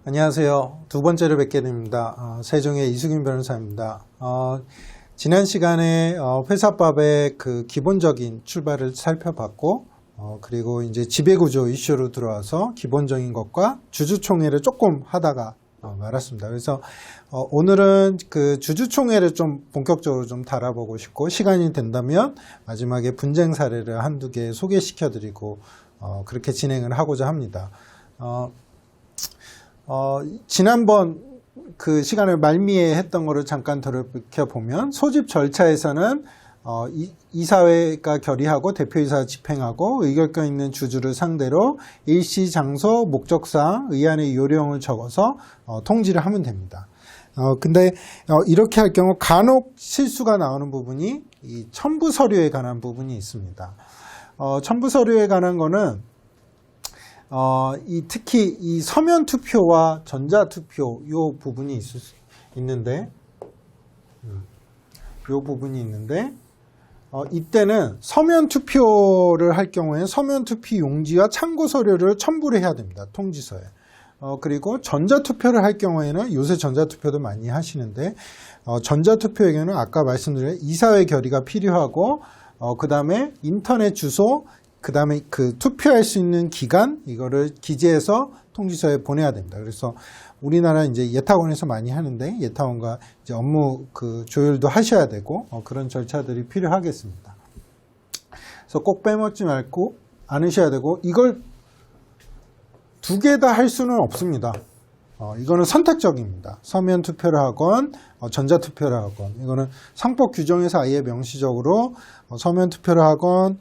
안녕하세요. 두 번째로 뵙게 됩니다. 세종의 이수균 변호사입니다. 지난 시간에 회사법의 그 기본적인 출발을 살펴봤고, 그리고 이제 지배구조 이슈로 들어와서 기본적인 것과 주주총회를 조금 하다가 말았습니다. 그래서 오늘은 그 주주총회를 좀 본격적으로 좀 다뤄보고 싶고, 시간이 된다면 마지막에 분쟁 사례를 한두 개 소개시켜드리고 그렇게 진행을 하고자 합니다. 지난번 그 시간을 말미에 했던 거를 잠깐 돌이켜보면 소집 절차에서는 이사회가 결의하고 대표이사 집행하고 의결권 있는 주주를 상대로 일시, 장소, 목적사항, 의안의 요령을 적어서 통지를 하면 됩니다. 근데 이렇게 할 경우 간혹 실수가 나오는 부분이 이 첨부 서류에 관한 부분이 있습니다. 첨부 서류에 관한 거는 특히 이 서면 투표와 전자 투표 요 부분이 있는데 이때는 서면 투표를 할 경우에 서면 투표 용지와 참고 서류를 첨부를 해야 됩니다. 통지서에. 그리고 전자 투표를 할 경우에는 요새 전자 투표도 많이 하시는데 전자 투표에게는 아까 말씀드린 이사회 결의가 필요하고 그 다음에 인터넷 주소, 그 다음에 그 투표할 수 있는 기간, 이거를 기재해서 통지서에 보내야 됩니다. 그래서 우리나라 이제 예탁원에서 많이 하는데 예탁원과 이제 업무 그 조율도 하셔야 되고 그런 절차들이 필요하겠습니다. 그래서 꼭 빼먹지 말고 않으셔야 되고 이걸 두 개 다 할 수는 없습니다. 이거는 선택적입니다. 서면 투표를 하건 전자 투표를 하건 이거는 상법 규정에서 아예 명시적으로 서면 투표를 하건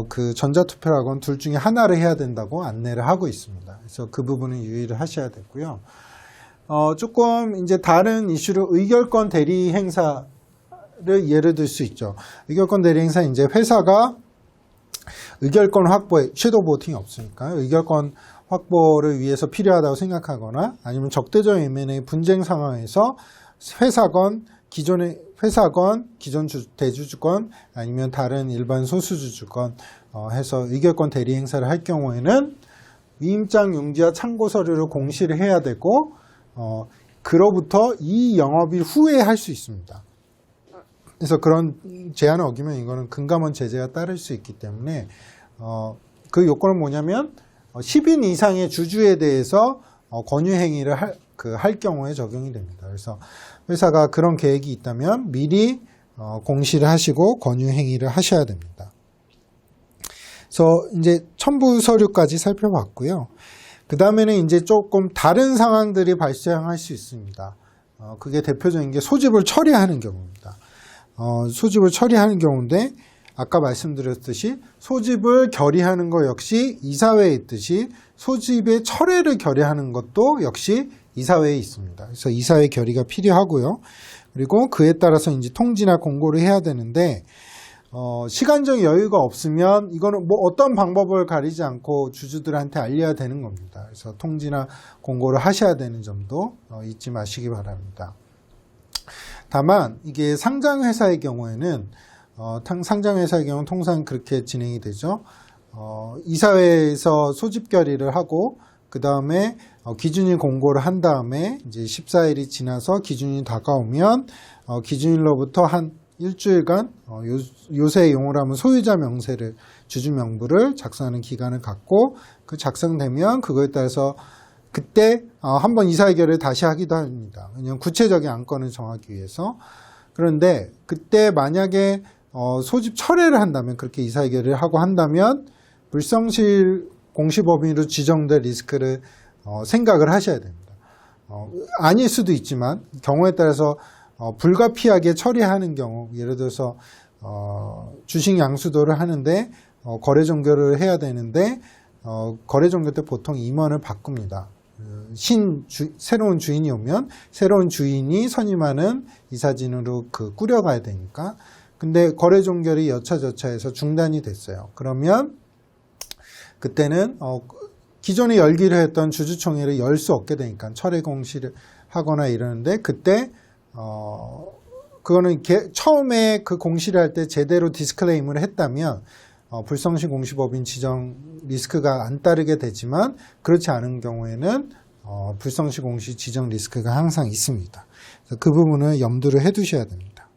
그 전자투표를 하건 둘 중에 하나를 해야 된다고 안내를 하고 있습니다. 그래서 그 부분은 유의를 하셔야 되고요. 조금 이제 다른 이슈로 의결권 대리 행사를 예를 들 수 있죠. 의결권 대리 행사 이제 회사가 의결권 확보에 섀도우 보팅이 없으니까 의결권 확보를 위해서 필요하다고 생각하거나 아니면 적대적 M&A 분쟁 상황에서 회사건 기존의 회사건, 기존 대주주건 아니면 다른 일반 소수주주건 해서 의결권 대리 행사를 할 경우에는 위임장 용지와 참고 서류를 공시를 해야 되고 그로부터 이 영업일 후에 할 수 있습니다. 그래서 그런 제한을 어기면 이거는 금감원 제재가 따를 수 있기 때문에 그 요건은 뭐냐면 10인 이상의 주주에 대해서 권유 행위를 할 경우에 적용이 됩니다. 그래서 회사가 그런 계획이 있다면 미리 공시를 하시고 권유 행위를 하셔야 됩니다. 그래서 이제 첨부 서류까지 살펴봤고요. 그 다음에는 이제 조금 다른 상황들이 발생할 수 있습니다. 그게 대표적인 게 소집을 처리하는 경우입니다. 소집을 처리하는 경우인데 아까 말씀드렸듯이 소집을 결의하는 것 역시 이사회에 있듯이 소집의 철회를 결의하는 것도 역시 이사회에 있습니다. 그래서 이사회 결의가 필요하고요. 그리고 그에 따라서 이제 통지나 공고를 해야 되는데 시간적 여유가 없으면 이거는 뭐 어떤 방법을 가리지 않고 주주들한테 알려야 되는 겁니다. 그래서 통지나 공고를 하셔야 되는 점도 잊지 마시기 바랍니다. 다만 이게 상장회사의 경우에는 상장회사의 경우는 통상 그렇게 진행이 되죠. 이사회에서 소집 결의를 하고 그 다음에 기준일 공고를 한 다음에 이제 14일이 지나서 기준일이 다가오면 기준일로부터 한 일주일간 요새 용어로 하면 소유자 명세를 주주 명부를 작성하는 기간을 갖고 그 작성되면 그거에 따라서 그때 한번 이사회 결의를 다시 하기도 합니다. 왜냐하면 구체적인 안건을 정하기 위해서. 그런데 그때 만약에 소집 철회를 한다면 그렇게 이사회 결의를 하고 한다면 불성실 공시법인으로 지정될 리스크를 생각을 하셔야 됩니다. 아닐 수도 있지만 경우에 따라서 불가피하게 처리하는 경우 예를 들어서 주식 양수도를 하는데 거래 종결을 해야 되는데 거래 종결 때 보통 임원을 바꿉니다. 새로운 주인이 오면 새로운 주인이 선임하는 이사진으로 꾸려가야 되니까. 근데 거래 종결이 여차저차해서 중단이 됐어요. 그러면 그때는 기존에 열기로 했던 주주총회를 열 수 없게 되니까 철회 공시를 하거나 이러는데 그때 그거는 처음에 그 공시를 할 때 제대로 디스클레임을 했다면 불성실 공시법인 지정 리스크가 안 따르게 되지만 그렇지 않은 경우에는 불성시 공시 지정 리스크가 항상 있습니다. 그래서 그 부분을 염두를 해두셔야 됩니다.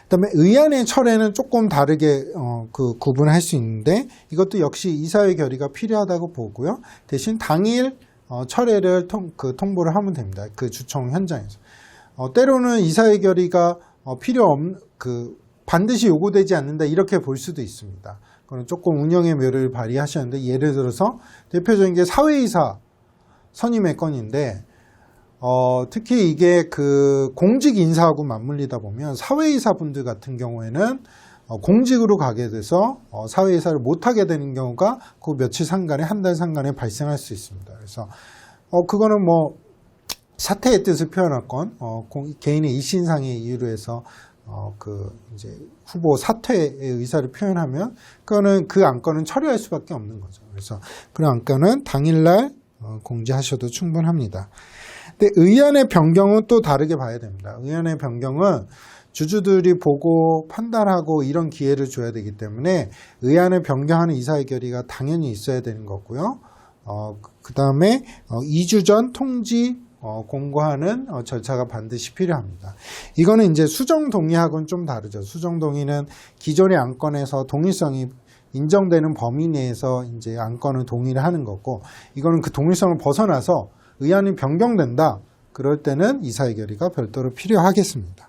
그다음에 의안의 철회는 조금 다르게 구분할 수 있는데 이것도 역시 이사회 결의가 필요하다고 보고요. 대신 당일 철회를 통보를 하면 됩니다. 그 주총 현장에서. 때로는 이사회 결의가 반드시 요구되지 않는다 이렇게 볼 수도 있습니다. 그건 조금 운영의 묘를 발휘하셨는데 예를 들어서 대표적인 게 사회이사 선임의 건인데 특히 이게 공직 인사하고 맞물리다 보면 사회이사 분들 같은 경우에는 공직으로 가게 돼서 사회이사를 못하게 되는 경우가 그 며칠 상간에 한 달 상간에 발생할 수 있습니다. 그래서 그거는 뭐 사퇴의 뜻을 표현할 건 개인의 이신상의 이유로 해서 이제 후보 사퇴의 의사를 표현하면 그거는 그 안건은 처리할 수밖에 없는 거죠. 그래서 그런 안건은 당일날 공지하셔도 충분합니다. 근데 의안의 변경은 또 다르게 봐야 됩니다. 의안의 변경은 주주들이 보고 판단하고 이런 기회를 줘야 되기 때문에 의안을 변경하는 이사회 결의가 당연히 있어야 되는 거고요. 그 다음에 2주 전 통지 공고하는 절차가 반드시 필요합니다. 이거는 이제 수정 동의하고는 좀 다르죠. 수정 동의는 기존의 안건에서 동일성이 인정되는 범위 내에서 이제 안건을 동의를 하는 거고, 이거는 그 동일성을 벗어나서 의안이 변경된다. 그럴 때는 이사회 결의가 별도로 필요하겠습니다.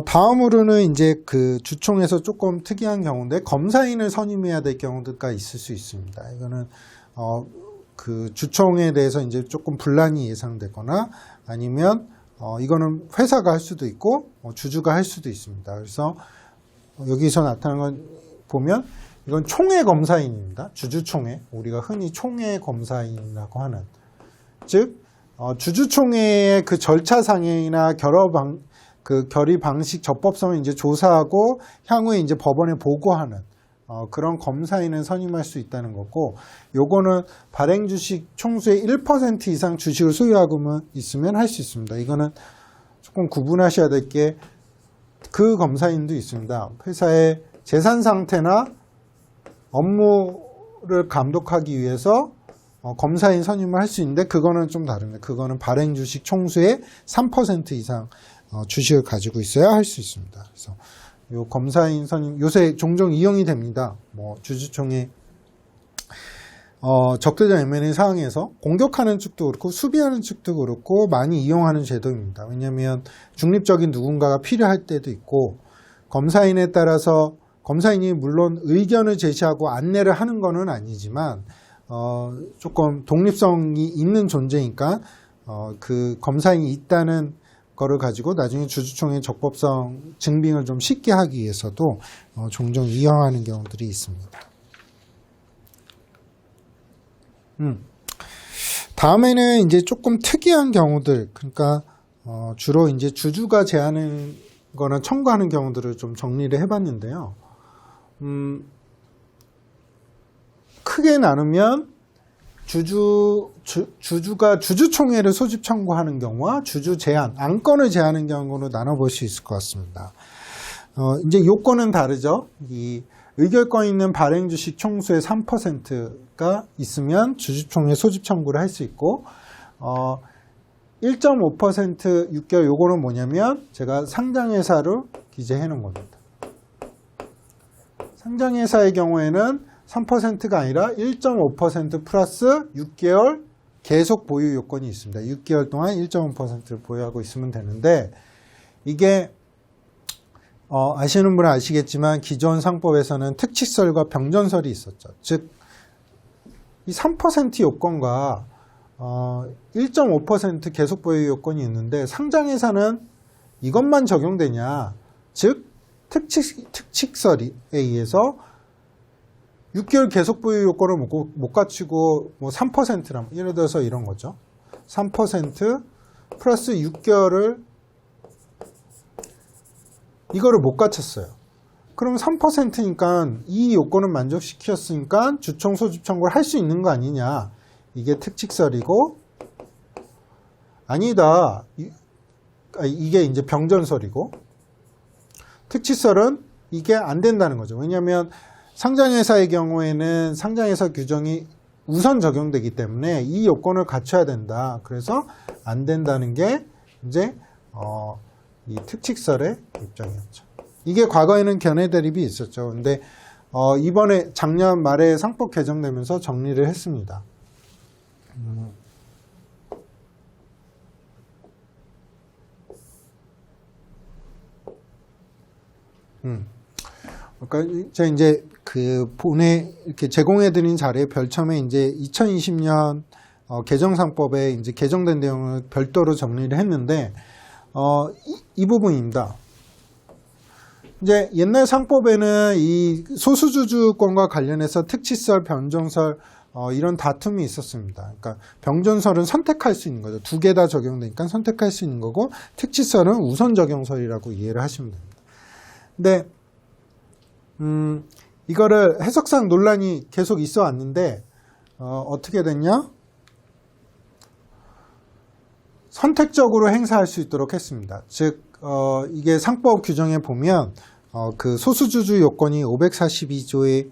다음으로는 이제 그 주총에서 조금 특이한 경우인데 검사인을 선임해야 될 경우가 있을 수 있습니다. 이거는 그 주총에 대해서 이제 조금 분란이 예상되거나 아니면 이거는 회사가 할 수도 있고 주주가 할 수도 있습니다. 그래서 여기서 나타나는 건 보면 이건 총회 검사인입니다. 주주총회, 우리가 흔히 총회 검사인이라고 하는, 즉 주주총회의 그 절차상이나 결의 방식 적법성을 이제 조사하고 향후에 이제 법원에 보고하는 그런 검사인을 선임할 수 있다는 거고, 요거는 발행 주식 총수의 1% 이상 주식을 소유하고 있으면 할 수 있습니다. 이거는 조금 구분하셔야 될 게, 그 검사인도 있습니다. 회사의 재산 상태나 업무를 감독하기 위해서 검사인 선임을 할 수 있는데, 그거는 좀 다릅니다. 그거는 발행 주식 총수의 3% 이상 주식을 가지고 있어야 할 수 있습니다. 그래서 요 검사인 선임 요새 종종 이용이 됩니다. 뭐 주주총회 적대적 M&A 상황에서 공격하는 측도 그렇고 수비하는 측도 그렇고 많이 이용하는 제도입니다. 왜냐하면 중립적인 누군가가 필요할 때도 있고, 검사인에 따라서 검사인이 물론 의견을 제시하고 안내를 하는 거는 아니지만 조금 독립성이 있는 존재니까 그 검사인이 있다는 거를 가지고 나중에 주주총회 적법성 증빙을 좀 쉽게 하기 위해서도 종종 이용하는 경우들이 있습니다. 다음에는 이제 조금 특이한 경우들, 그러니까 주로 이제 주주가 제안하는 거나 청구하는 경우들을 좀 정리를 해봤는데요. 크게 나누면 주주가 주주총회를 소집 청구하는 경우와 주주 제안, 안건을 제안하는 경우로 나눠볼 수 있을 것 같습니다. 이제 요건은 다르죠. 이 의결권 있는 발행 주식 총수의 3%가 있으면 주주총회 소집 청구를 할 수 있고, 1.5% 6개월, 요거는 뭐냐면 제가 상장회사로 기재해 놓은 겁니다. 상장회사의 경우에는 3%가 아니라 1.5% 플러스 6개월 계속 보유 요건이 있습니다. 6개월 동안 1.5%를 보유하고 있으면 되는데, 이게 아시는 분은 아시겠지만 기존 상법에서는 특칙설과 병전설이 있었죠. 즉, 이 3% 요건과 1.5% 계속 보유 요건이 있는데 상장회사는 이것만 적용되냐, 즉 특칙설에 의해서 6개월 계속 보유 요건을 못 갖추고 뭐 3%라, 예를 들어서 이런 거죠. 3% 플러스 6개월을 이거를 못 갖췄어요. 그럼 3%니까 이 요건을 만족시켰으니까 주총 소집 청구를 할 수 있는 거 아니냐. 이게 특칙설이고, 아니다. 이게 이제 병전설이고, 특칙설은 이게 안 된다는 거죠. 왜냐하면 상장회사의 경우에는 상장회사 규정이 우선 적용되기 때문에 이 요건을 갖춰야 된다. 그래서 안 된다는 게 이제 이 특칙설의 입장이었죠. 이게 과거에는 견해 대립이 있었죠. 근데 이번에 작년 말에 상법 개정되면서 정리를 했습니다. 그러니까 제가 이제 그 이렇게 제공해드린 자료에 별첨에 이제 2020년 개정상법에 이제 개정된 내용을 별도로 정리를 했는데 이 부분입니다. 이제 옛날 상법에는 이 소수주주권과 관련해서 특치설, 변종설 이런 다툼이 있었습니다. 그러니까 병존설은 선택할 수 있는 거죠. 두 개 다 적용되니까 선택할 수 있는 거고 특치설은 우선 적용설이라고 이해를 하시면 됩니다. 근데 이거를 해석상 논란이 계속 있어 왔는데 어떻게 됐냐? 선택적으로 행사할 수 있도록 했습니다. 즉 이게 상법 규정에 보면 그 소수주주 요건이 542조의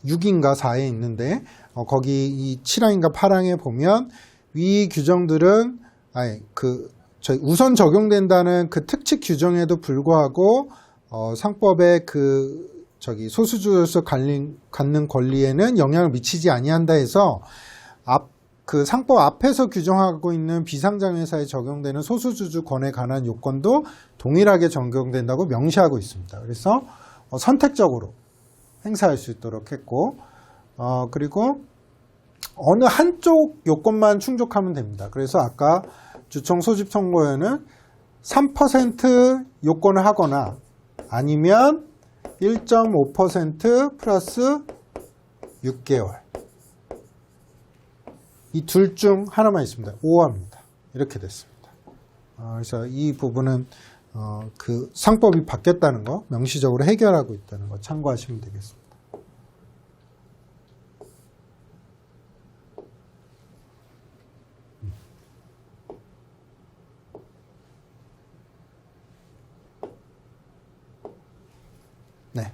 6인가 4에 있는데 거기 이 7항인가 8항에 보면 위 규정들은 우선 적용된다는 그 특칙 규정에도 불구하고 상법의 소수주주로서 갖는 권리에는 영향을 미치지 아니한다 해서 그 상법 앞에서 규정하고 있는 비상장회사에 적용되는 소수주주권에 관한 요건도 동일하게 적용된다고 명시하고 있습니다. 그래서 선택적으로 행사할 수 있도록 했고 그리고 어느 한쪽 요건만 충족하면 됩니다. 그래서 아까 주총 소집 청구에는 3% 요건을 하거나 아니면 1.5% 플러스 6개월 이 둘 중 하나만 있습니다. 5화입니다. 이렇게 됐습니다. 그래서 이 부분은 그 상법이 바뀌었다는 거 명시적으로 해결하고 있다는 거 참고하시면 되겠습니다. 네.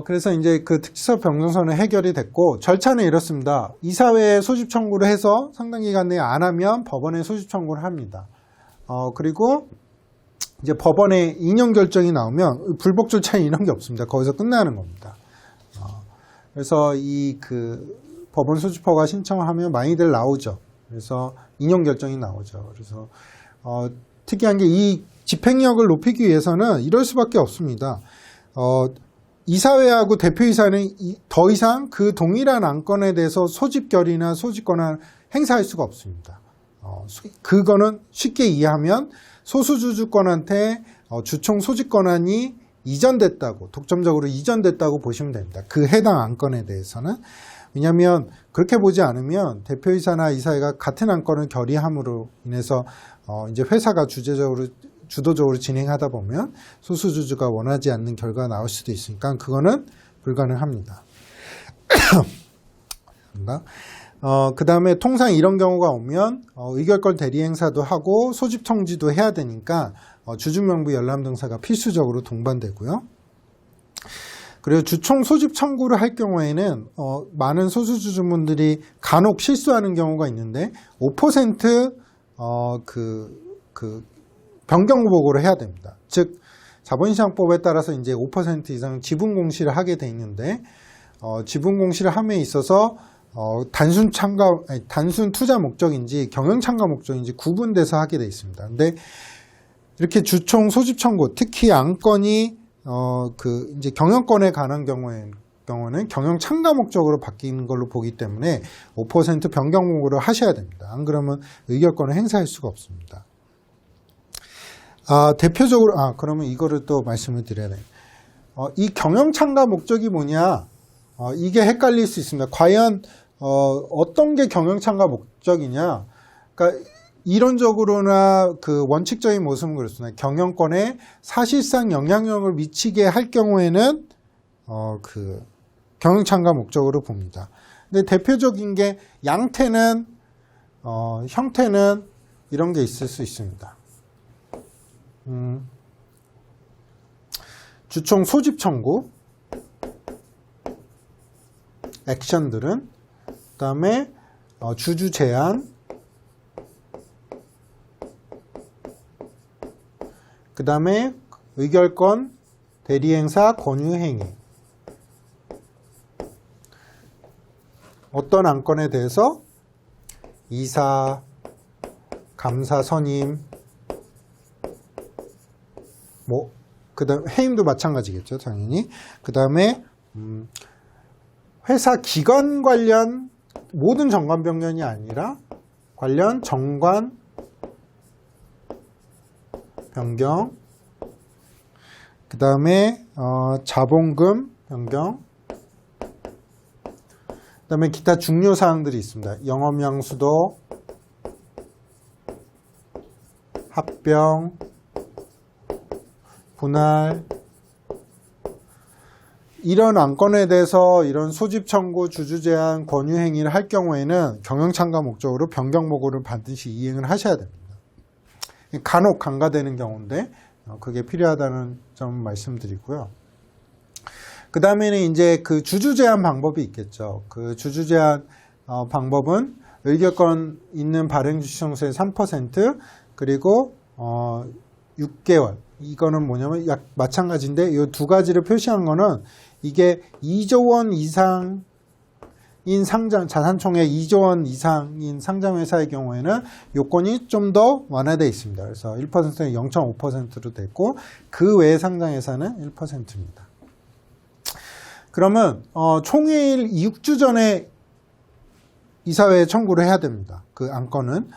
그래서 이제 그 특수사 변경선은 해결이 됐고 절차는 이렇습니다. 이사회에 소집 청구를 해서 상당 기간 내에 안 하면 법원에 소집 청구를 합니다. 그리고 이제 법원에 인용 결정이 나오면 불복 절차 이런 게 없습니다. 거기서 끝나는 겁니다. 그래서 법원 소집허가 신청을 하면 많이들 나오죠. 그래서 인용 결정이 나오죠. 그래서 특이한 게 이 집행력을 높이기 위해서는 이럴 수밖에 없습니다. 이사회하고 대표이사는 더 이상 그 동일한 안건에 대해서 소집결의나 소집권을 행사할 수가 없습니다. 그거는 쉽게 이해하면 소수주주권한테 주총 소집권한이 이전됐다고, 독점적으로 이전됐다고 보시면 됩니다. 그 해당 안건에 대해서는. 왜냐하면 그렇게 보지 않으면 대표이사나 이사회가 같은 안건을 결의함으로 인해서 이제 회사가 주도적으로 진행하다 보면 소수주주가 원하지 않는 결과가 나올 수도 있으니까 그거는 불가능합니다. 그 다음에 통상 이런 경우가 오면 의결권 대리행사도 하고 소집 통지도 해야 되니까 주주명부 열람 등사가 필수적으로 동반되고요. 그리고 주총 소집 청구를 할 경우에는 많은 소수주주분들이 간혹 실수하는 경우가 있는데 5% 변경 보고를 해야 됩니다. 즉 자본시장법에 따라서 이제 5% 이상 지분 공시를 하게 돼 있는데 지분 공시를 함에 있어서 단순 투자 목적인지 경영 참가 목적인지 구분돼서 하게 돼 있습니다. 근데 이렇게 주총 소집 청구, 특히 안건이 이제 경영권에 관한 경우는 경영 참가 목적으로 바뀌는 걸로 보기 때문에 5% 변경 보고를 하셔야 됩니다. 안 그러면 의결권을 행사할 수가 없습니다. 대표적으로, 그러면 이거를 또 말씀을 드려야 돼요. 이 경영 참가 목적이 뭐냐? 이게 헷갈릴 수 있습니다. 과연, 어떤 게 경영 참가 목적이냐? 그러니까, 이론적으로나 그 원칙적인 모습은 그렇습니다. 경영권에 사실상 영향력을 미치게 할 경우에는, 경영 참가 목적으로 봅니다. 근데 대표적인 게 양태는, 형태는 이런 게 있을 수 있습니다. 주총 소집 청구, 액션들은, 그 다음에 주주 제한, 그 다음에 의결권, 대리행사, 권유행위. 어떤 안건에 대해서 이사, 감사 선임, 그 다음 해임도 마찬가지겠죠, 당연히. 그 다음에 회사 기관 관련 모든 정관 변경이 아니라 관련 정관 변경, 그 다음에 자본금 변경, 그 다음에 기타 중요 사항들이 있습니다. 영업양수도, 합병, 분할, 이런 안건에 대해서 이런 소집 청구, 주주 제한, 권유 행위를 할 경우에는 경영참가 목적으로 변경 보고를 반드시 이행을 하셔야 됩니다. 간혹 간과되는 경우인데 그게 필요하다는 점 말씀드리고요. 그 다음에는 이제 그 주주 제한 방법이 있겠죠. 그 주주 제한 방법은 의결권 있는 발행 주주총수의 3% 그리고 6개월. 이거는 뭐냐면 마찬가지인데 이 두 가지를 표시한 거는 이게 2조 원 이상인 상장, 자산총액 2조 원 이상인 상장회사의 경우에는 요건이 좀 더 완화되어 있습니다. 그래서 1%는 0.5%로 됐고 그 외의 상장회사는 1%입니다. 그러면 총회일 6주 전에 이사회에 청구를 해야 됩니다. 그 안건은.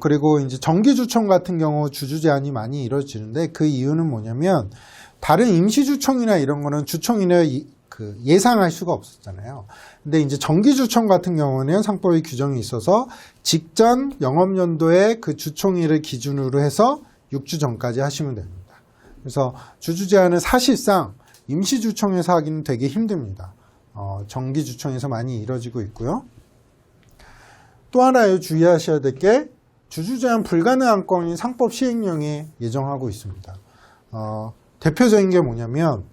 그리고 이제 정기주총 같은 경우 주주 제한이 많이 이루어지는데 그 이유는 뭐냐면 다른 임시주총이나 이런 거는 주총인을 예상할 수가 없었잖아요. 근데 이제 정기주총 같은 경우는 상법의 규정이 있어서 직전 영업연도에 그 주총일을 기준으로 해서 6주 전까지 하시면 됩니다. 그래서 주주 제한은 사실상 임시주총에서 하기는 되게 힘듭니다. 정기주총에서 많이 이루어지고 있고요. 또 하나 주의하셔야 될 게 주주 제한 불가능한 건인 상법 시행령에 예정하고 있습니다. 대표적인 게 뭐냐면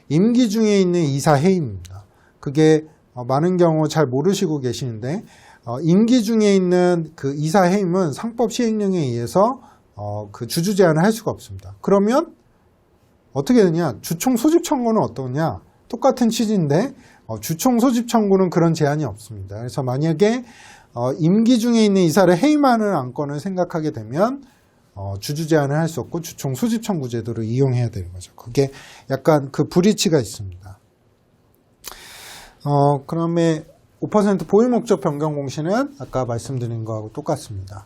임기 중에 있는 이사 해임입니다. 그게 많은 경우 잘 모르시고 계시는데 임기 중에 있는 그 이사 해임은 상법 시행령에 의해서 그 주주 제한을 할 수가 없습니다. 그러면 어떻게 되냐? 주총 소집 청구는 어떠냐? 똑같은 취지인데 주총 소집 청구는 그런 제한이 없습니다. 그래서 만약에 임기 중에 있는 이사를 해임하는 안건을 생각하게 되면 주주 제한을 할 수 없고 주총 소집 청구 제도를 이용해야 되는 거죠. 그게 약간 그 불이치가 있습니다. 그다음에 5% 보유 목적 변경 공시는 아까 말씀드린 거하고 똑같습니다.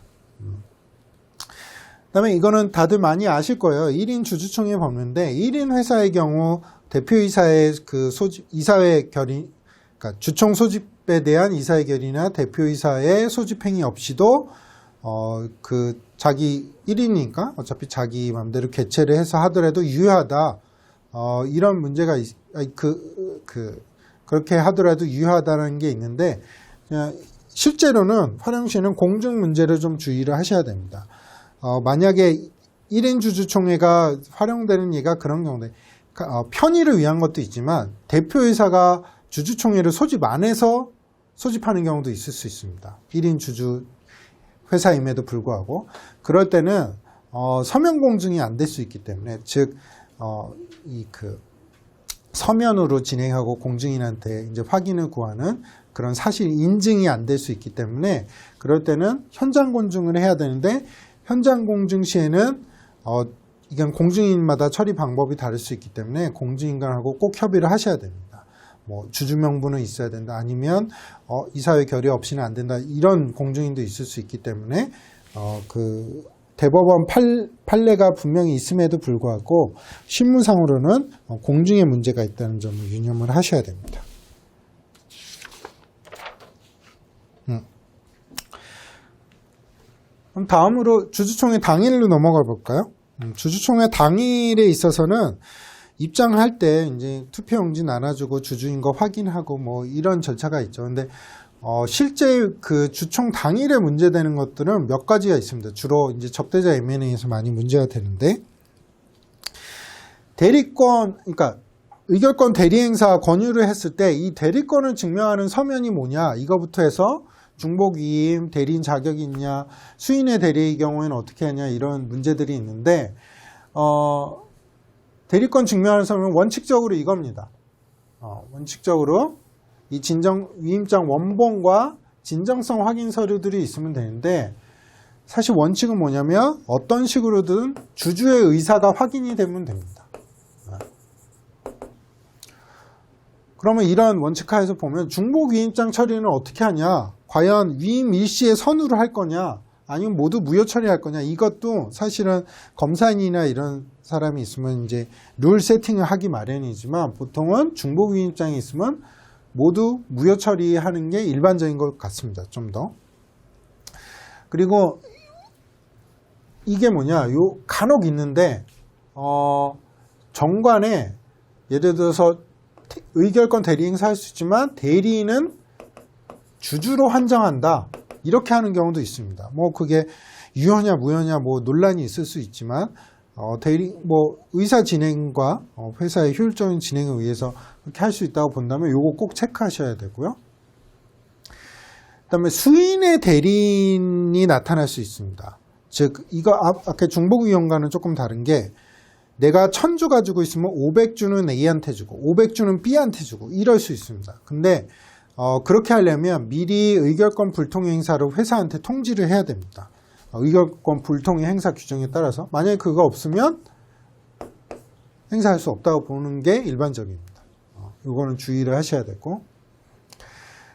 그다음에 이거는 다들 많이 아실 거예요. 1인 주주총회 법률인데 1인 회사의 경우 대표이사의 그 이사회 결의, 그러니까 주총 소집에 대한 이사의 결의나 대표이사의 소집행위 없이도 그 자기 1인이니까 어차피 자기 맘대로 개최를 해서 하더라도 유효하다. 이런 문제가 그렇게 하더라도 유효하다는 게 있는데 실제로는 활용시는 공증 문제를 좀 주의를 하셔야 됩니다. 만약에 1인 주주총회가 활용되는 예가 그런 경우인데 편의를 위한 것도 있지만 대표이사가 주주총회를 소집 안 해서 소집하는 경우도 있을 수 있습니다. 1인 주주 회사임에도 불구하고 그럴 때는 서면 공증이 안 될 수 있기 때문에 즉 서면으로 진행하고 공증인한테 이제 확인을 구하는 그런 사실 인증이 안 될 수 있기 때문에 그럴 때는 현장 공증을 해야 되는데 현장 공증 시에는 이건 공증인마다 처리 방법이 다를 수 있기 때문에 공증인간하고 꼭 협의를 하셔야 됩니다. 뭐 주주 명부는 있어야 된다 아니면 이사회 결의 없이는 안 된다 이런 공증인도 있을 수 있기 때문에 그 대법원 판례가 분명히 있음에도 불구하고 실무상으로는 공증에 문제가 있다는 점을 유념을 하셔야 됩니다. 그럼 다음으로 주주총회 당일로 넘어가 볼까요? 주주총회 당일에 있어서는 입장할 때 이제 투표용지 나눠주고 주주인 거 확인하고 뭐 이런 절차가 있죠. 근데 실제 그 주총 당일에 문제되는 것들은 몇 가지가 있습니다. 주로 이제 적대자 M&A에서 많이 문제가 되는데 대리권, 그러니까 의결권 대리행사 권유를 했을 때 이 대리권을 증명하는 서면이 뭐냐 이거부터 해서 중복위임, 대리인 자격이 있냐, 수인의 대리의 경우에는 어떻게 하냐 이런 문제들이 있는데 대리권 증명하는 서면은 원칙적으로 이겁니다. 원칙적으로 이 위임장 원본과 진정성 확인 서류들이 있으면 되는데 사실 원칙은 뭐냐면 어떤 식으로든 주주의 의사가 확인이 되면 됩니다. 그러면 이런 원칙 하에서 보면 중복위임장 처리는 어떻게 하냐, 과연 위임 일시에 선우를 할 거냐 아니면 모두 무효 처리할 거냐, 이것도 사실은 검사인이나 이런 사람이 있으면 이제 룰 세팅을 하기 마련이지만 보통은 중복위임장이 있으면 모두 무효 처리하는 게 일반적인 것 같습니다. 좀 더. 그리고 이게 뭐냐, 요 간혹 있는데 정관에 예를 들어서 의결권 대리 행사할 수 있지만 대리인은 주주로 환정한다 이렇게 하는 경우도 있습니다. 뭐 그게 유효냐 무효냐 뭐 논란이 있을 수 있지만 의사 진행과 회사의 효율적인 진행에 의해서 그렇게 할 수 있다고 본다면 요거 꼭 체크하셔야 되고요. 그다음에 수인의 대리인이 나타날 수 있습니다. 즉 이거 아까 중복위임과는 조금 다른 게 내가 1000주 가지고 있으면 500주는 A한테 주고 500주는 B한테 주고 이럴 수 있습니다. 근데 그렇게 하려면 미리 의결권 불통의 행사를 회사한테 통지를 해야 됩니다. 의결권 불통의 행사 규정에 따라서 만약에 그거 없으면 행사할 수 없다고 보는 게 일반적입니다. 이거는 주의를 하셔야 되고,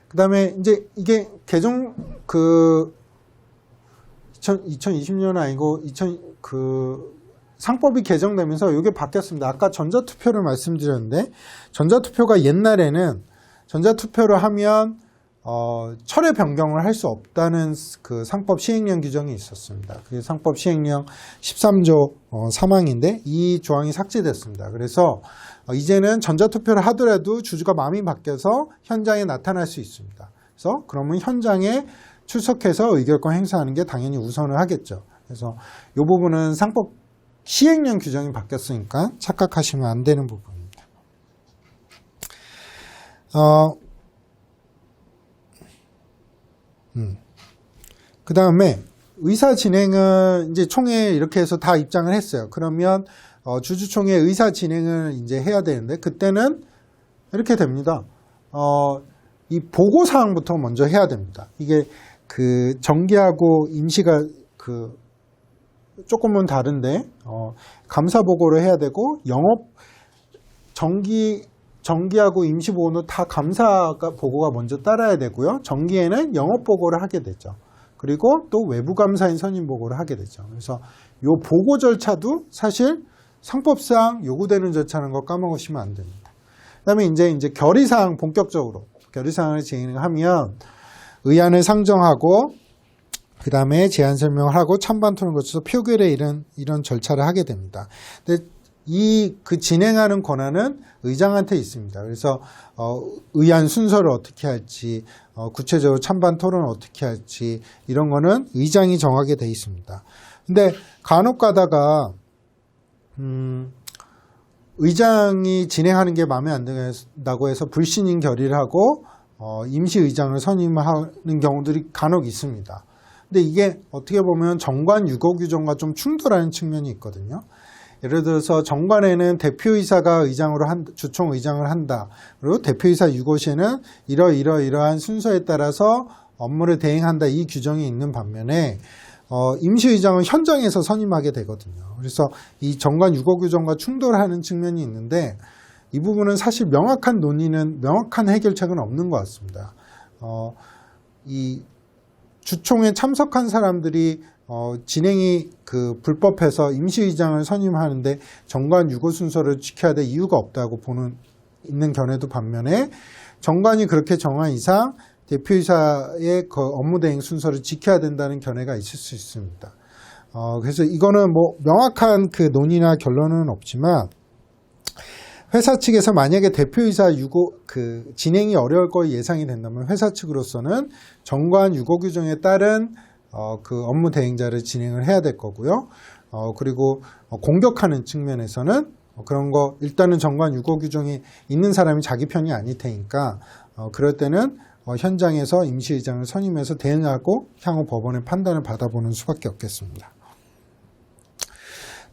그 다음에 이제 이게 개정 2020년 아니고 상법이 개정되면서 이게 바뀌었습니다. 아까 전자투표를 말씀드렸는데 전자투표가 옛날에는 전자투표를 하면 철회 변경을 할 수 없다는 그 상법 시행령 규정이 있었습니다. 그게 상법 시행령 13조 3항인데 이 조항이 삭제됐습니다. 그래서 이제는 전자투표를 하더라도 주주가 마음이 바뀌어서 현장에 나타날 수 있습니다. 그래서 그러면 현장에 출석해서 의결권 행사하는 게 당연히 우선을 하겠죠. 그래서 이 부분은 상법 시행령 규정이 바뀌었으니까 착각하시면 안 되는 부분입니다. 그 다음에 의사 진행은 이제 총회 이렇게 해서 다 입장을 했어요. 그러면 주주총회 의사 진행을 이제 해야 되는데 그때는 이렇게 됩니다. 이 보고 사항부터 먼저 해야 됩니다. 이게 그 정기하고 임시가 조금은 다른데 감사 보고를 해야 되고 영업 정기하고 임시 보고는 다 감사 보고가 먼저 따라야 되고요. 정기에는 영업 보고를 하게 되죠. 그리고 또 외부 감사인 선임 보고를 하게 되죠. 그래서 이 보고 절차도 사실 상법상 요구되는 절차는 거 까먹으시면 안 됩니다. 그다음에 이제 결의사항 본격적으로 결의사항을 진행하면 의안을 상정하고 그 다음에 제안 설명을 하고 찬반 토론을 거쳐서 표결에 이런 절차를 하게 됩니다. 근데 그 진행하는 권한은 의장한테 있습니다. 그래서 의안 순서를 어떻게 할지, 구체적으로 찬반 토론을 어떻게 할지 이런 거는 의장이 정하게 돼 있습니다. 근데 간혹 가다가 의장이 진행하는 게 마음에 안 든다고 해서 불신임 결의를 하고 임시 의장을 선임하는 경우들이 간혹 있습니다. 근데 이게 어떻게 보면 정관 유고 규정과 좀 충돌하는 측면이 있거든요. 예를 들어서 정관에는 대표이사가 주총 의장을 한다. 그리고 대표이사 유고시에는 이러한 순서에 따라서 업무를 대행한다. 이 규정이 있는 반면에 임시의장은 현장에서 선임하게 되거든요. 그래서 이 정관 유고 규정과 충돌하는 측면이 있는데 이 부분은 사실 명확한 해결책은 없는 것 같습니다. 이 주총에 참석한 사람들이 진행이 불법해서 임시의장을 선임하는데 정관 유고 순서를 지켜야 될 이유가 없다고 있는 견해도 반면에 정관이 그렇게 정한 이상 대표이사의 업무 대행 순서를 지켜야 된다는 견해가 있을 수 있습니다. 그래서 이거는 뭐 명확한 논의나 결론은 없지만 회사 측에서 만약에 대표이사 진행이 어려울 거 예상이 된다면 회사 측으로서는 정관 유고 규정에 따른 업무 대행자를 진행을 해야 될 거고요. 그리고 공격하는 측면에서는 그런 거 일단은 정관 유고 규정이 있는 사람이 자기 편이 아닐 테니까 그럴 때는 현장에서 임시의장을 선임해서 대응하고 향후 법원의 판단을 받아보는 수밖에 없겠습니다.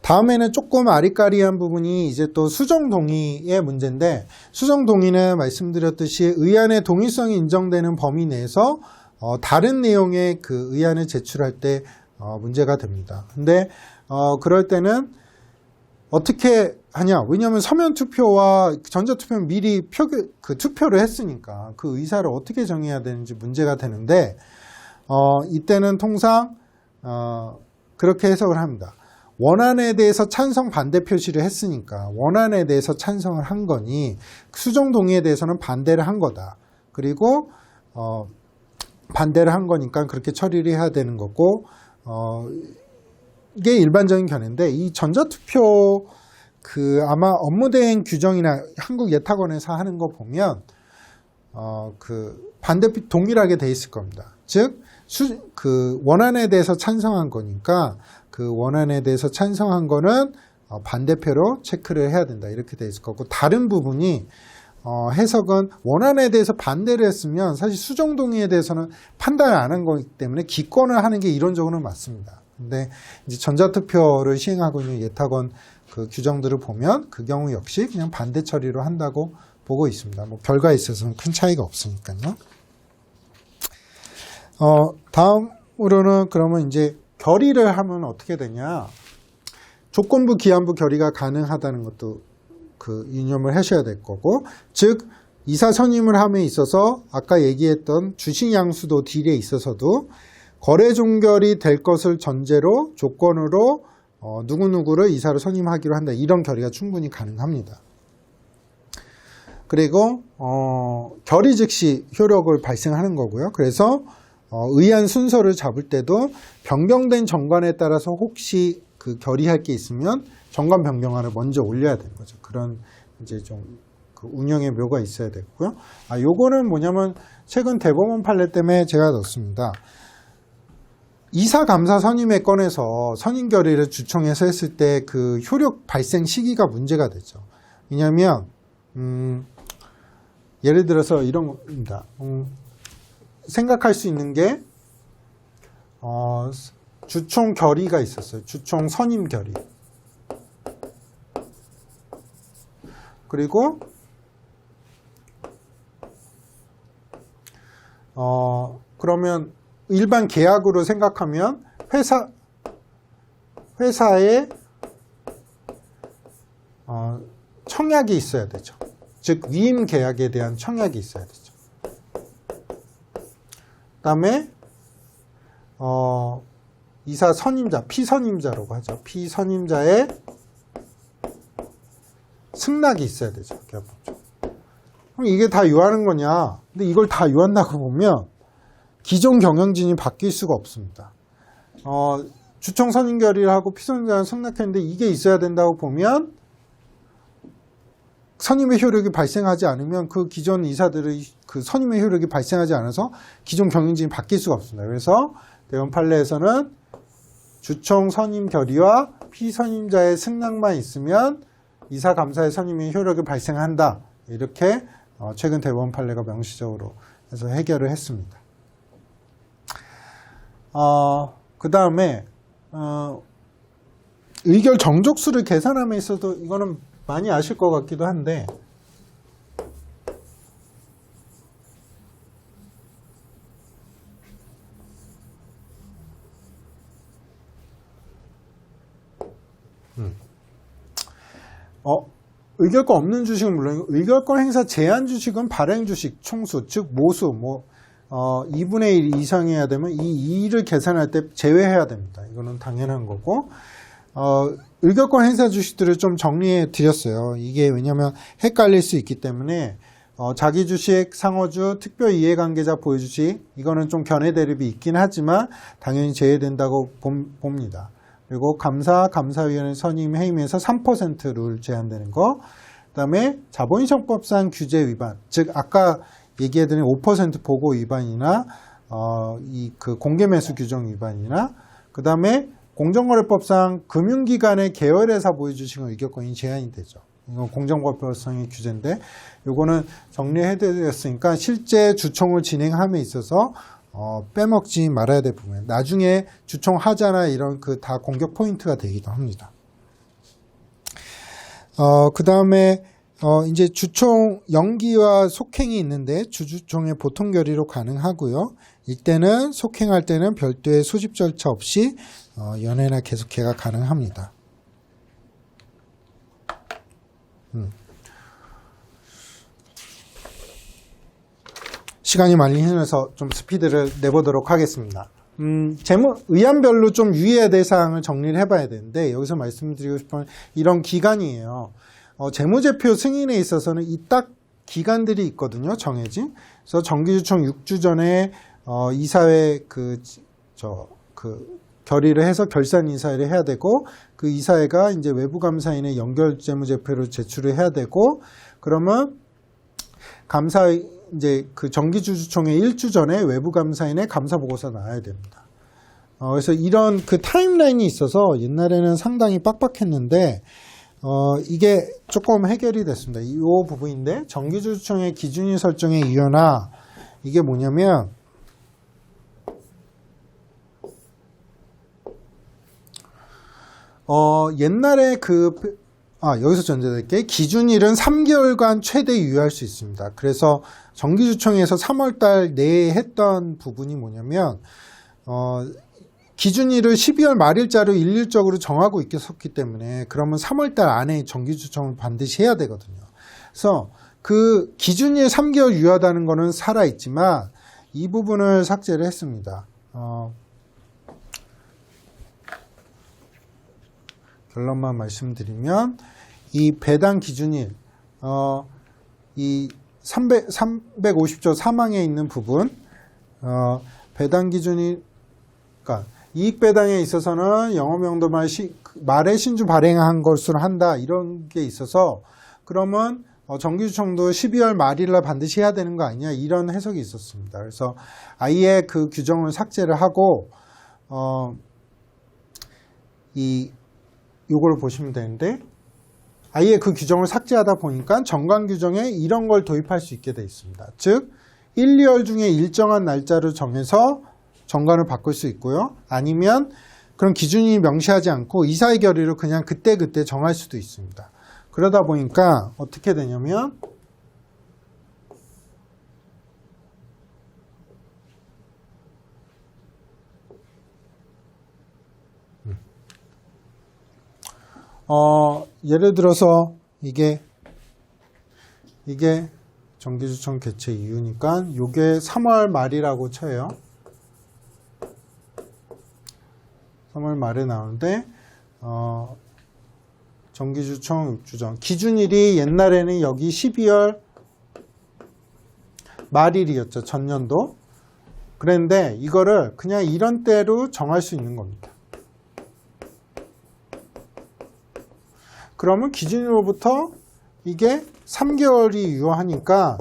다음에는 조금 아리까리한 부분이 이제 또 수정동의의 문제인데, 수정동의는 말씀드렸듯이 의안의 동의성이 인정되는 범위 내에서 다른 내용의 그 의안을 제출할 때 문제가 됩니다. 근데 그럴 때는 어떻게 하냐? 왜냐하면 서면 투표와 전자 투표는 미리 투표를 했으니까 그 의사를 어떻게 정해야 되는지 문제가 되는데, 이때는 통상 그렇게 해석을 합니다. 원안에 대해서 찬성 반대 표시를 했으니까 원안에 대해서 찬성을 한 거니 수정 동의에 대해서는 반대를 한 거다. 그리고 반대를 한 거니까 그렇게 처리를 해야 되는 거고, 이게 일반적인 견해인데, 이 전자투표 아마 업무대행 규정이나 한국예탁원에서 하는 거 보면 반대 동일하게 돼 있을 겁니다. 즉 원안에 대해서 찬성한 거니까 그 원안에 대해서 찬성한 거는 반대표로 체크를 해야 된다, 이렇게 돼 있을 거고, 다른 부분이 해석은 원안에 대해서 반대를 했으면 사실 수정동의에 대해서는 판단을 안 한 거기 때문에 기권을 하는 게 이론적으로는 맞습니다. 근데 이제 전자투표를 시행하고 있는 예탁원 그 규정들을 보면 그 경우 역시 그냥 반대 처리로 한다고 보고 있습니다. 뭐 결과에 있어서는 큰 차이가 없으니까요. 다음으로는 그러면 이제 결의를 하면 어떻게 되냐? 조건부 기한부 결의가 가능하다는 것도 유념을 하셔야 될 거고, 즉 이사 선임을 함에 있어서 아까 얘기했던 주식 양수도 딜에 있어서도 거래 종결이 될 것을 전제로 조건으로 누구누구를 이사로 선임하기로 한다, 이런 결의가 충분히 가능합니다. 그리고 결의 즉시 효력을 발생하는 거고요. 그래서 의안 순서를 잡을 때도 변경된 정관에 따라서 혹시 그 결의할 게 있으면 정관 변경안을 먼저 올려야 되는 거죠. 그런 이제 좀 그 운영의 묘가 있어야 되고요. 요거는 뭐냐면 최근 대법원 판례 때문에 제가 넣었습니다. 이사 감사 선임에 건에서 선임 결의를 주청해서 했을 때 그 효력 발생 시기가 문제가 되죠. 왜냐하면 예를 들어서 이런 겁니다. 생각할 수 있는 게 주총 결의가 있었어요. 주총 선임 결의. 그리고 그러면 일반 계약으로 생각하면 회사에 청약이 있어야 되죠. 즉 위임 계약에 대한 청약이 있어야 되죠. 그다음에 이사 선임자, 피선임자라고 하죠. 피선임자의 승낙이 있어야 되죠. 그럼 이게 다 요하는 거냐? 근데 이걸 다 요한다고 보면 기존 경영진이 바뀔 수가 없습니다. 주총 선임 결의를 하고 피선임자는 승낙했는데 이게 있어야 된다고 보면 선임의 효력이 발생하지 않으면 그 기존 이사들의 그 선임의 효력이 발생하지 않아서 기존 경영진이 바뀔 수가 없습니다. 그래서 대법원 판례에서는 주총 선임 결의와 피선임자의 승낙만 있으면 이사 감사의 선임의 효력이 발생한다, 이렇게 최근 대법원 판례가 명시적으로 해서 해결을 했습니다. 그 다음에 의결 정족수를 계산함에 있어도 이거는 많이 아실 것 같기도 한데, 의결권 없는 주식은 물론 의결권 행사 제한 주식은 발행 주식 총수, 즉 모수 2분의 1 이상해야 되면 이 2를 계산할 때 제외해야 됩니다. 이거는 당연한 거고, 의결권 행사 주식들을 좀 정리해 드렸어요. 이게 왜냐하면 헷갈릴 수 있기 때문에 자기 주식, 상호주, 특별 이해관계자 보유 주식, 이거는 좀 견해 대립이 있긴 하지만 당연히 제외된다고 봅니다. 그리고 감사위원회 선임 해임에서 3% 룰 제한되는 거, 그 다음에 자본시장법상 규제 위반, 즉 아까 얘기해드린 5% 보고 위반이나 그 공개 매수 규정 위반이나, 그 다음에 공정거래법상 금융기관의 계열회사 보유주식은 의결권이 제한이 되죠. 이건 공정거래법상의 규제인데 요거는 정리해드렸으니까 실제 주총을 진행함에 있어서 빼먹지 말아야 될 부분. 나중에 주총 하자나 이런 그 다 공격 포인트가 되기도 합니다. 그 다음에 이제 주총 연기와 속행이 있는데 주주총의 보통 결의로 가능하고요. 이때는 속행할 때는 별도의 소집 절차 없이 연회나 계속회가 가능합니다. 시간이 많이 흐려서 좀 스피드를 내보도록 하겠습니다. 의안별로 좀 유의해야 될 사항을 정리를 해봐야 되는데 여기서 말씀드리고 싶은 이런 기간이에요. 재무제표 승인에 있어서는 이 딱 기간들이 있거든요. 정해진. 그래서 정기주총 6주 전에 이사회 결의를 해서 결산 이사회를 해야 되고 그 이사회가 이제 외부 감사인의 연결 재무제표를 제출을 해야 되고 그러면 이제 그 정기주주총회 1주 전에 외부 감사인의 감사 보고서가 나와야 됩니다. 그래서 이런 그 타임라인이 있어서 옛날에는 상당히 빡빡했는데 이게 조금 해결이 됐습니다. 이 부분인데 정기주주총회 기준일 설정의 이유나 이게 뭐냐면 옛날에 여기서 전제될게 기준일은 3개월간 최대 유효할 수 있습니다. 그래서 정기주총회에서 3월달 내에 했던 부분이 뭐냐면 기준일을 12월 말일자로 일률적으로 정하고 있었기 때문에 그러면 3월달 안에 정기주총을 반드시 해야 되거든요. 그래서 그 기준일 3개월 유효하다는 거는 살아있지만 이 부분을 삭제를 했습니다. 결론만 말씀드리면 이 배당 기준일 이 350조 3항에 있는 부분 배당 기준일 그러니까 이익 배당에 있어서는 영업용도 말에 신주 발행한 것으로 한다 이런 게 있어서 그러면 정기주총도 12월 말일날 반드시 해야 되는 거 아니냐 이런 해석이 있었습니다. 그래서 아예 그 규정을 삭제를 하고 요걸 보시면 되는데 아예 그 규정을 삭제하다 보니까 정관 규정에 이런 걸 도입할 수 있게 되어 있습니다. 즉 1, 2월 중에 일정한 날짜를 정해서 정관을 바꿀 수 있고요. 아니면 그런 기준이 명시하지 않고 이사의 결의로 그냥 그때그때 정할 수도 있습니다. 그러다 보니까 어떻게 되냐면 예를 들어서 이게 정기주총 개최 이유니까 이게 3월 말이라고 쳐요. 3월 말에 나오는데 정기주총 6주 전 기준일이 옛날에는 여기 12월 말일이었죠. 전년도. 그런데 이거를 그냥 이런 때로 정할 수 있는 겁니다. 그러면 기준일로부터 이게 3개월이 유효하니까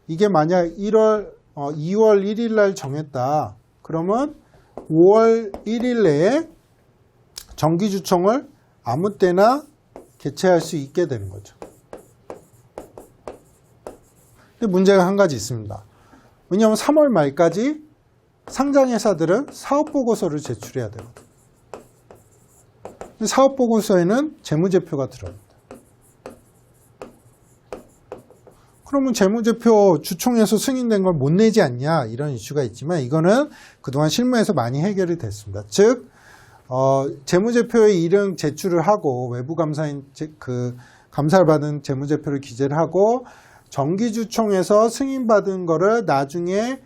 이게 만약 2월 1일 날 정했다. 그러면 5월 1일 내에 정기주총을 아무 때나 개최할 수 있게 되는 거죠. 근데 문제가 한 가지 있습니다. 왜냐하면 3월 말까지 상장회사들은 사업보고서를 제출해야 되거든요. 사업보고서에는 재무제표가 들어갑니다. 그러면 재무제표 주총에서 승인된 걸 못 내지 않냐 이런 이슈가 있지만 이거는 그동안 실무에서 많이 해결이 됐습니다. 즉 재무제표에 이름 제출을 하고 외부감사인 감사를 받은 재무제표를 기재를 하고 정기주총에서 승인받은 거를 나중에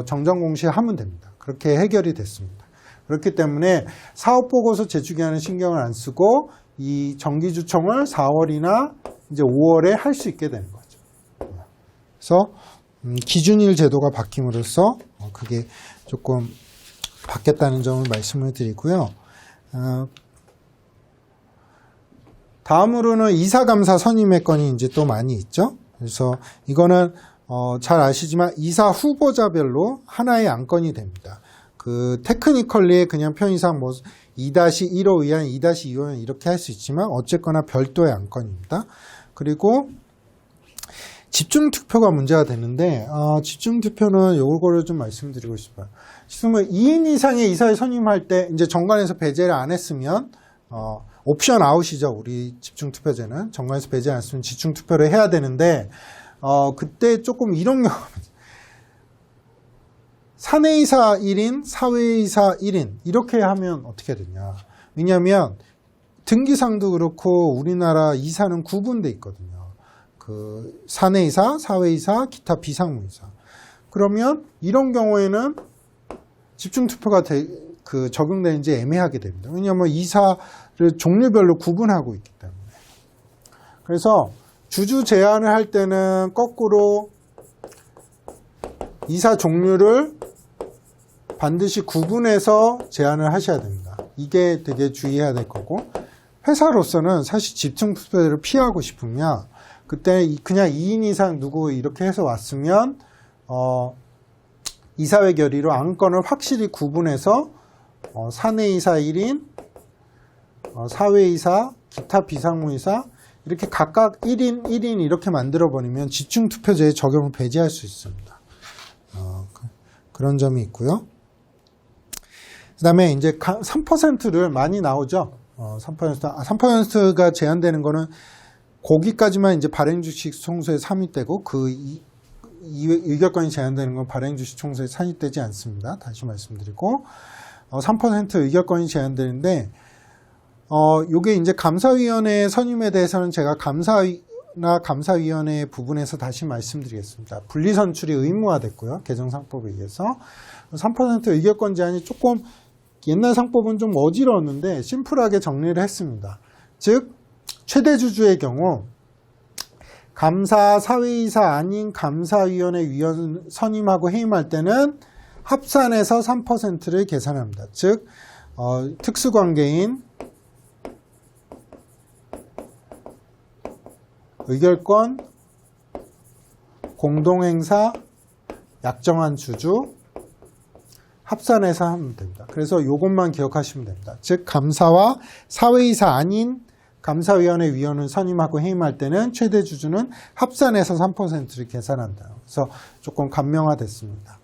정정공시를 하면 됩니다. 그렇게 해결이 됐습니다. 그렇기 때문에 사업보고서 제출기한은 신경을 안 쓰고 이 정기주총을 4월이나 이제 5월에 할 수 있게 되는 거죠. 그래서 기준일 제도가 바뀜으로써 그게 조금 바뀌었다는 점을 말씀을 드리고요. 다음으로는 이사감사 선임의 건이 이제 또 많이 있죠. 그래서 이거는 잘 아시지만 이사 후보자별로 하나의 안건이 됩니다. 그 테크니컬리의 그냥 편의상 뭐 2-1호 의안, 2-2호 의안 이렇게 할 수 있지만 어쨌거나 별도의 안건입니다. 그리고 집중투표가 문제가 되는데 집중투표는 요거를 좀 말씀드리고 싶어요. 지금 2인 이상의 이사회 선임할 때 이제 정관에서 배제를 안 했으면 옵션 아웃이죠. 우리 집중투표제는 정관에서 배제 안 했으면 집중투표를 해야 되는데 그때 조금 이런 경우 사내이사 1인, 사외이사 1인 이렇게 하면 어떻게 되냐. 왜냐하면 등기상도 그렇고 우리나라 이사는 구분돼 있거든요. 그 사내이사, 사외이사, 기타 비상무이사. 그러면 이런 경우에는 집중투표가 적용되는지 애매하게 됩니다. 왜냐하면 이사를 종류별로 구분하고 있기 때문에. 그래서 주주 제한을 할 때는 거꾸로 이사 종류를 반드시 구분해서 제한을 하셔야 됩니다. 이게 되게 주의해야 될 거고, 회사로서는 사실 집중투표를 피하고 싶으면 그때 그냥 2인 이상 누구 이렇게 해서 왔으면 이사회 결의로 안건을 확실히 구분해서 사내이사 1인, 사외이사, 기타 비상무이사 이렇게 각각 1인, 1인 이렇게 만들어버리면 집중투표제의 적용을 배제할 수 있습니다. 그런 점이 있고요. 그 다음에 이제 3%를 많이 나오죠. 3%가 제한되는 거는 거기까지만 이제 발행주식 총수에 산입되고 그 의결권이 제한되는 건 발행주식 총수에 산입되지 않습니다. 다시 말씀드리고 3% 의결권이 제한되는데 요게 이제 감사위원회 선임에 대해서는 제가 감사위원회 부분에서 다시 말씀드리겠습니다. 분리선출이 의무화됐고요. 개정상법에 의해서 3% 의결권 제한이 조금 옛날 상법은 좀 어지러웠는데 심플하게 정리를 했습니다. 즉 최대 주주의 경우 감사 사회이사 아닌 감사위원회 위원 선임하고 해임할 때는 합산해서 3%를 계산합니다. 즉 특수관계인 의결권 공동행사 약정한 주주 합산해서 하면 됩니다. 그래서 이것만 기억하시면 됩니다. 즉 감사와 사회이사 아닌 감사위원회 위원을 선임하고 해임할 때는 최대 주주는 합산해서 3%를 계산한다. 그래서 조금 간명화됐습니다.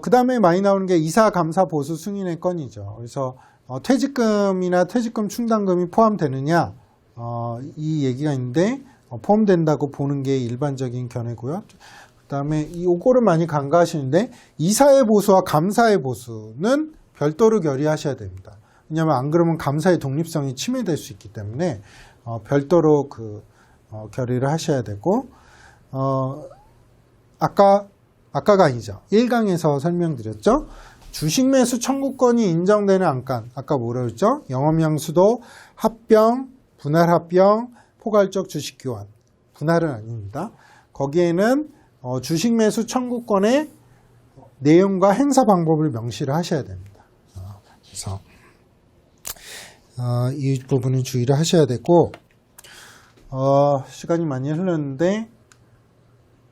그 다음에 많이 나오는 게 이사, 감사, 보수, 승인의 건이죠. 그래서 퇴직금이나 퇴직금 충당금이 포함되느냐 이 얘기가 있는데 포함된다고 보는 게 일반적인 견해고요. 그 다음에 요거를 많이 간과하시는데 이사의 보수와 감사의 보수는 별도로 결의하셔야 됩니다. 왜냐하면 안 그러면 감사의 독립성이 침해될 수 있기 때문에 별도로 결의를 하셔야 되고 아까가 아니죠. 1강에서 설명드렸죠. 주식 매수 청구권이 인정되는 안건 아까 뭐라 그랬죠? 영업양수도 합병, 분할 합병, 포괄적 주식 교환 분할은 아닙니다. 거기에는 주식 매수 청구권의 내용과 행사 방법을 명시를 하셔야 됩니다. 그래서 이 부분은 주의를 하셔야 되고 시간이 많이 흘렀는데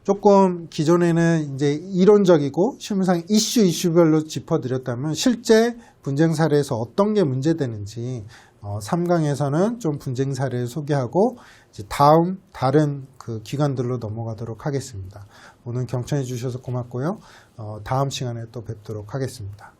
조금 기존에는 이제 이론적이고 실무상 이슈별로 짚어드렸다면 실제 분쟁 사례에서 어떤 게 문제되는지 3강에서는 좀 분쟁 사례를 소개하고 이제 다른 그 기관들로 넘어가도록 하겠습니다. 오늘 경청해 주셔서 고맙고요. 다음 시간에 또 뵙도록 하겠습니다.